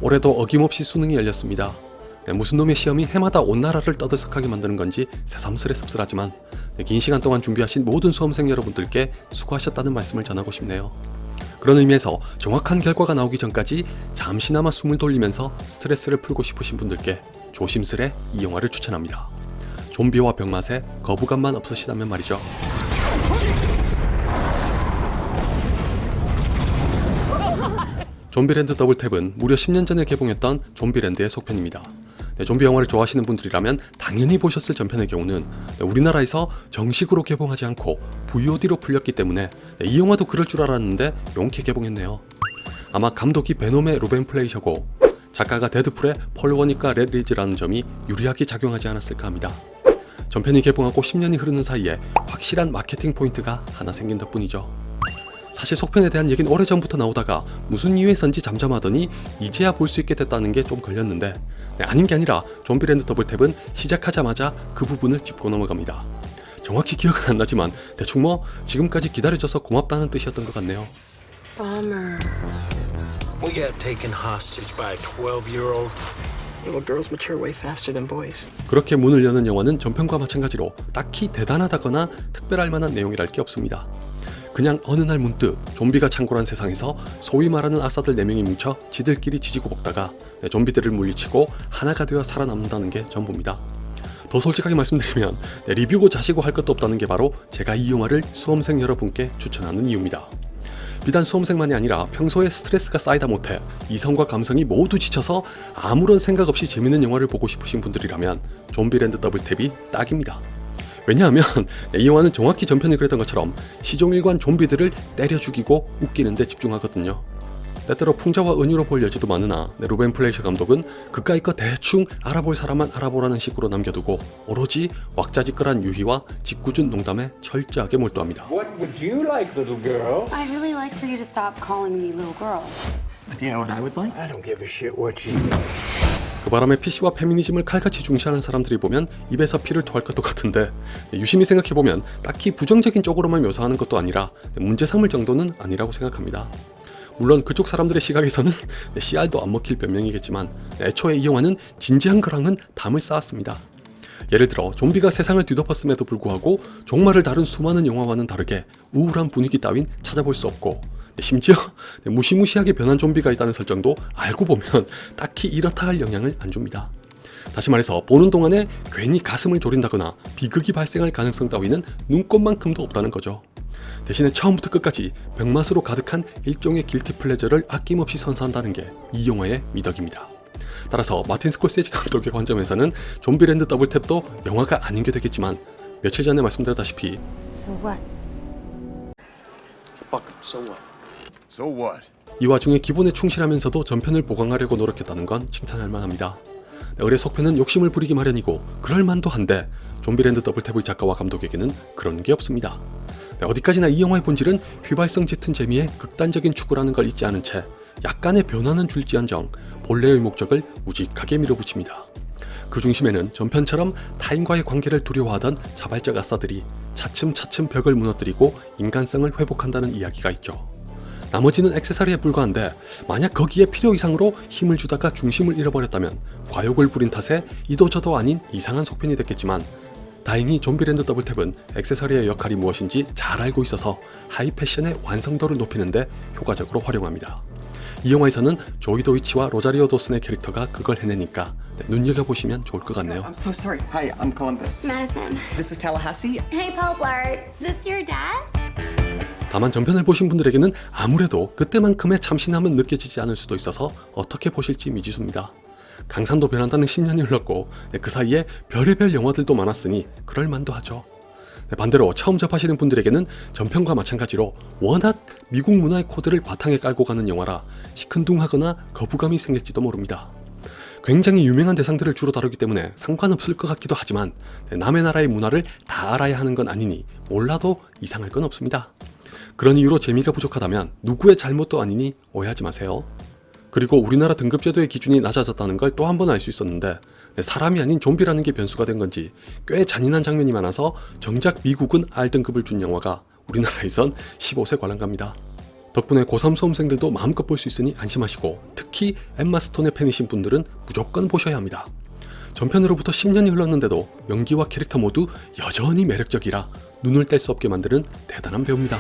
올해도 어김없이 수능이 열렸습니다. 무슨 놈의 시험이 해마다 온 나라를 떠들썩하게 만드는 건지 새삼스레 씁쓸하지만 긴 시간 동안 준비하신 모든 수험생 여러분들께 수고하셨다는 말씀을 전하고 싶네요. 그런 의미에서 정확한 결과가 나오기 전까지 잠시나마 숨을 돌리면서 스트레스를 풀고 싶으신 분들께 조심스레 이 영화를 추천합니다. 좀비와 병맛에 거부감만 없으시다면 말이죠. 좀비랜드 더블탭은 무려 10년 전에 개봉했던 좀비랜드의 속편입니다. 좀비 영화를 좋아하시는 분들이라면 당연히 보셨을 전편의 경우는 우리나라에서 정식으로 개봉하지 않고 VOD로 풀렸기 때문에 이 영화도 그럴 줄 알았는데 용케 개봉했네요. 아마 감독이 베놈의 루벤 플레이셔고 작가가 데드풀의 폴 워니까 렛리즈라는 점이 유리하게 작용하지 않았을까 합니다. 전편이 개봉하고 10년이 흐르는 사이에 확실한 마케팅 포인트가 하나 생긴 덕분이죠. 사실 속편에 대한 얘기는 오래전부터 나오다가 무슨 이유에선지 잠잠하더니 이제야 볼 수 있게 됐다는 게 좀 걸렸는데 아닌 게 아니라 좀비랜드 더블탭은 시작하자마자 그 부분을 짚고 넘어갑니다. 정확히 기억은 안 나지만 대충 지금까지 기다려줘서 고맙다는 뜻이었던 것 같네요. Bummer. We got taken hostage by a 12-year-old. Little girls mature way faster than boys. 그렇게 문을 여는 영화는 전편과 마찬가지로 딱히 대단하다거나 특별할 만한 내용이랄 게 없습니다. 그냥 어느 날 문득 좀비가 창궐한 세상에서 소위 말하는 아싸들 4명이 뭉쳐 지들끼리 지지고 볶다가 좀비들을 물리치고 하나가 되어 살아남는다는 게 전부입니다. 더 솔직하게 말씀드리면 리뷰고 자시고 할 것도 없다는 게 바로 제가 이 영화를 수험생 여러분께 추천하는 이유입니다. 비단 수험생만이 아니라 평소에 스트레스가 쌓이다 못해 이성과 감성이 모두 지쳐서 아무런 생각 없이 재밌는 영화를 보고 싶으신 분들이라면 좀비랜드 더블탭이 딱입니다. 왜냐하면 이 영화는 정확히 전편이 그랬던 것처럼 시종일관 좀비들을 때려 죽이고 웃기는 데 집중하거든요. 때때로 풍자와 은유로 볼 여지도 많으나 루벤 플레이셔 감독은 그까이 거 대충 알아볼 사람만 알아보라는 식으로 남겨두고 오로지 왁자지껄한 유희와 짓궂은 농담에 철저하게 몰두합니다. What would you like, little girl? I'd really like for you to stop calling me little girl. Do you know what I would like? I don't give a shit what you like. 그 바람에 PC와 페미니즘을 칼같이 중시하는 사람들이 보면 입에서 피를 토할 것도 같은데 유심히 생각해보면 딱히 부정적인 쪽으로만 묘사하는 것도 아니라 문제 삼을 정도는 아니라고 생각합니다. 물론 그쪽 사람들의 시각에서는 씨알도 안 먹힐 변명이겠지만 애초에 이 영화는 진지한 거랑은 담을 쌓았습니다. 예를 들어 좀비가 세상을 뒤덮었음에도 불구하고 종말을 다룬 수많은 영화와는 다르게 우울한 분위기 따윈 찾아볼 수 없고 심지어 무시무시하게 변한 좀비가 있다는 설정도 알고 보면 딱히 이렇다 할 영향을 안 줍니다. 다시 말해서 보는 동안에 괜히 가슴을 졸인다거나 비극이 발생할 가능성 따위는 눈꼽만큼도 없다는 거죠. 대신에 처음부터 끝까지 병맛으로 가득한 일종의 길티 플레저를 아낌없이 선사한다는 게 이 영화의 미덕입니다. 따라서 마틴 스콜세지 감독의 관점에서는 좀비랜드 더블탭도 영화가 아닌 게 되겠지만 며칠 전에 말씀드렸다시피 So what? Fuck, so what? So what? 이 와중에 기본에 충실하면서도 전편을 보강하려고 노력했다는 건 칭찬할 만합니다. 의뢰 속편은 욕심을 부리기 마련이고 그럴만도 한데 좀비랜드 더블탭의 작가와 감독에게는 그런 게 없습니다. 어디까지나 이 영화의 본질은 휘발성 짙은 재미에 극단적인 추구라는 걸 잊지 않은 채 약간의 변화는 줄지언정 본래의 목적을 우직하게 밀어붙입니다. 그 중심에는 전편처럼 타인과의 관계를 두려워하던 자발적 아싸들이 차츰차츰 벽을 무너뜨리고 인간성을 회복한다는 이야기가 있죠. 나머지는 액세서리에 불과한데 만약 거기에 필요 이상으로 힘을 주다가 중심을 잃어버렸다면 과욕을 부린 탓에 이도저도 아닌 이상한 속편이 됐겠지만 다행히 좀비랜드 더블탭은 액세서리의 역할이 무엇인지 잘 알고 있어서 하이 패션의 완성도를 높이는데 효과적으로 활용합니다. 이 영화에서는 조이 도이치와 로자리오 도슨의 캐릭터가 그걸 해내니까 눈여겨보시면 좋을 것 같네요. I'm so sorry. Hi, I'm Columbus. Madison. This is Tallahassee. Hey, Paul Blart. Is this your dad? 다만 전편을 보신 분들에게는 아무래도 그때만큼의 참신함은 느껴지지 않을 수도 있어서 어떻게 보실지 미지수입니다. 강산도 변한다는 10년이 흘렀고 그 사이에 별의별 영화들도 많았으니 그럴만도 하죠. 반대로 처음 접하시는 분들에게는 전편과 마찬가지로 워낙 미국 문화의 코드를 바탕에 깔고 가는 영화라 시큰둥하거나 거부감이 생길지도 모릅니다. 굉장히 유명한 대상들을 주로 다루기 때문에 상관없을 것 같기도 하지만 남의 나라의 문화를 다 알아야 하는 건 아니니 몰라도 이상할 건 없습니다. 그런 이유로 재미가 부족하다면 누구의 잘못도 아니니 오해하지 마세요. 그리고 우리나라 등급제도의 기준이 낮아졌다는 걸 또 한 번 알 수 있었는데 사람이 아닌 좀비라는 게 변수가 된 건지 꽤 잔인한 장면이 많아서 정작 미국은 R등급을 준 영화가 우리나라에선 15세 관람갑니다. 덕분에 고3 수험생들도 마음껏 볼 수 있으니 안심하시고, 특히 엠마 스톤의 팬이신 분들은 무조건 보셔야 합니다. 전편으로부터 10년이 흘렀는데도 연기와 캐릭터 모두 여전히 매력적이라 눈을 뗄 수 없게 만드는 대단한 배우입니다.